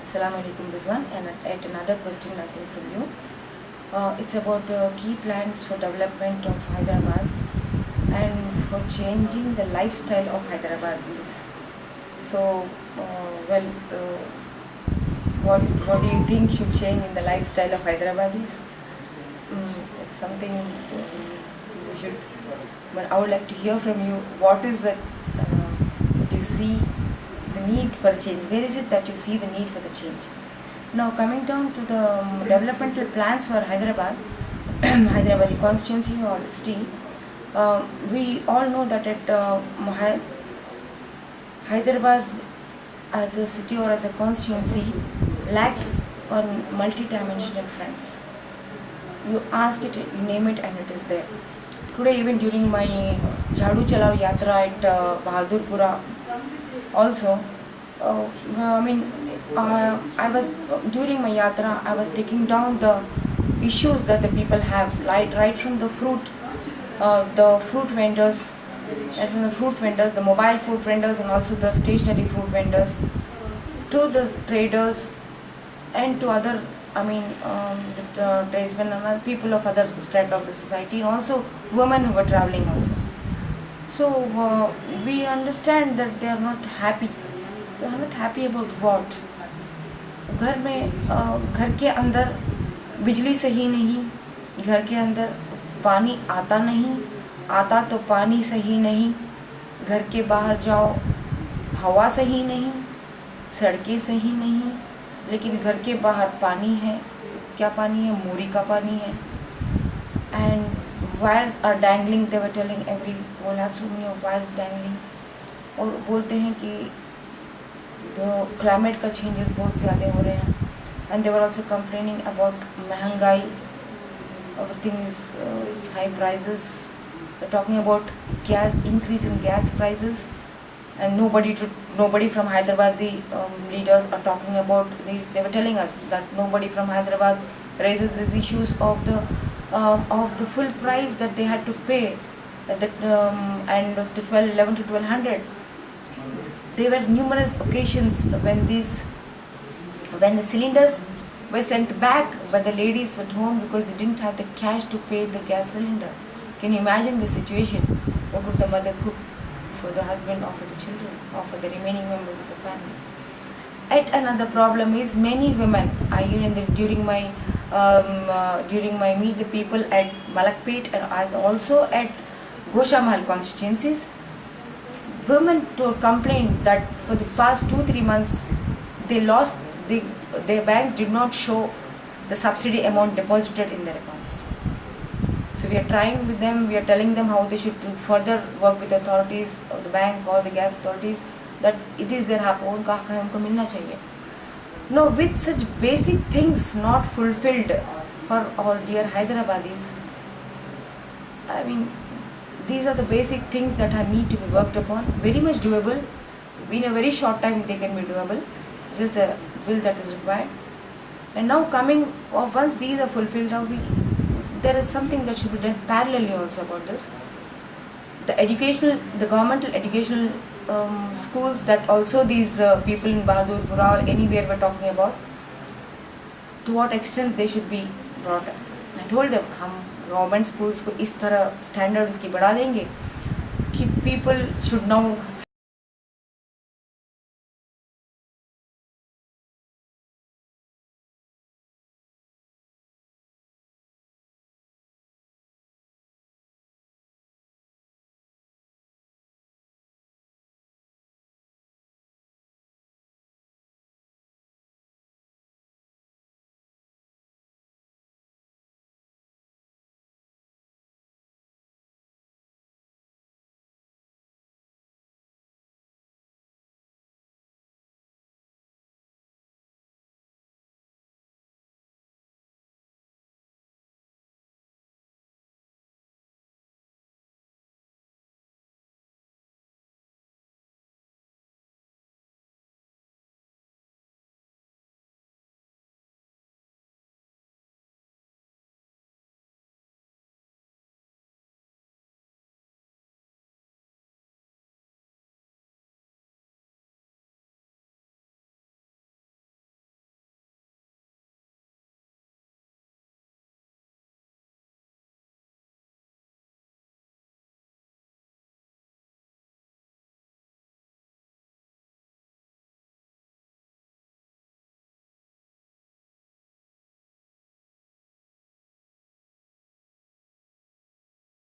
Assalamu alaikum Rizwan, and at another question I think from you. It's about key plans for development of Hyderabad and for changing the lifestyle of Hyderabadis. So, well, what do you think should change in the lifestyle of Hyderabadis? It's something we should. But I would like to hear from you. What is it that you see the need for a change? Where is it that you see the need for the change? Now, coming down to the developmental plans for Hyderabad, Hyderabad the constituency or the city, we all know that Hyderabad as a city or as a constituency lacks on multi-dimensional fronts. You ask it, you name it, and it is there. Today, even during my Jhadu Chalao Yatra at Bahadurpura, also, I was during my yatra. I was taking down the issues that the people have, right from the fruit vendors, the mobile fruit vendors, and also the stationary fruit vendors, to the traders, and to other, the tradesmen and other people of other strata of the society, and also women who were traveling also. So we understand that they are not happy. So I'm not happy about what? घर के अंदर बिजली सही नहीं, घर के अंदर पानी आता नहीं, आता तो पानी सही नहीं, घर के बाहर जाओ हवा सही नहीं, सड़कें सही नहीं, लेकिन घर के बाहर पानी है. क्या पानी है? मोरी का पानी है. And wires are dangling. They were telling everyone has so many wires dangling. और बोलते हैं कि तो क्लाइमेट का चेंजेस बहुत ज़्यादा हो रहे हैं. And they were also complaining about महंगाई. Everything is high prices. Talking about gas, increase in gas prices, and nobody from Hyderabad, the leaders are talking about these. They were telling us that nobody from Hyderabad raises these issues of the full price that they had to pay at and to 11 to 1200. There were numerous occasions when the cylinders were sent back by the ladies at home because they didn't have the cash to pay the gas cylinder. Can you imagine the situation? What would the mother cook for the husband or for the children or for the remaining members of the family? Yet another problem is many women. During my meet the people at Malakpet and as also at Goshamahal constituencies, women complained that for the past 2-3 months they lost their banks did not show the subsidy amount deposited in their accounts. So we are trying with them, we are telling them how they should further work with the authorities of the bank or the gas authorities, that it is their hak, unka hak hai, unko milna chahiye. No, with such basic things not fulfilled for our dear Hyderabadis, these are the basic things that need to be worked upon. Very much doable. In a very short time they can be doable. Just the will that is required. And now once these are fulfilled, now there is something that should be done parallelly also about this. The governmental educational schools that also these people in Bahadurpura or anywhere were talking about, to what extent they should be brought up. I told them, हम government schools को इस तरह standard इसकी बढ़ा देंगे कि people should now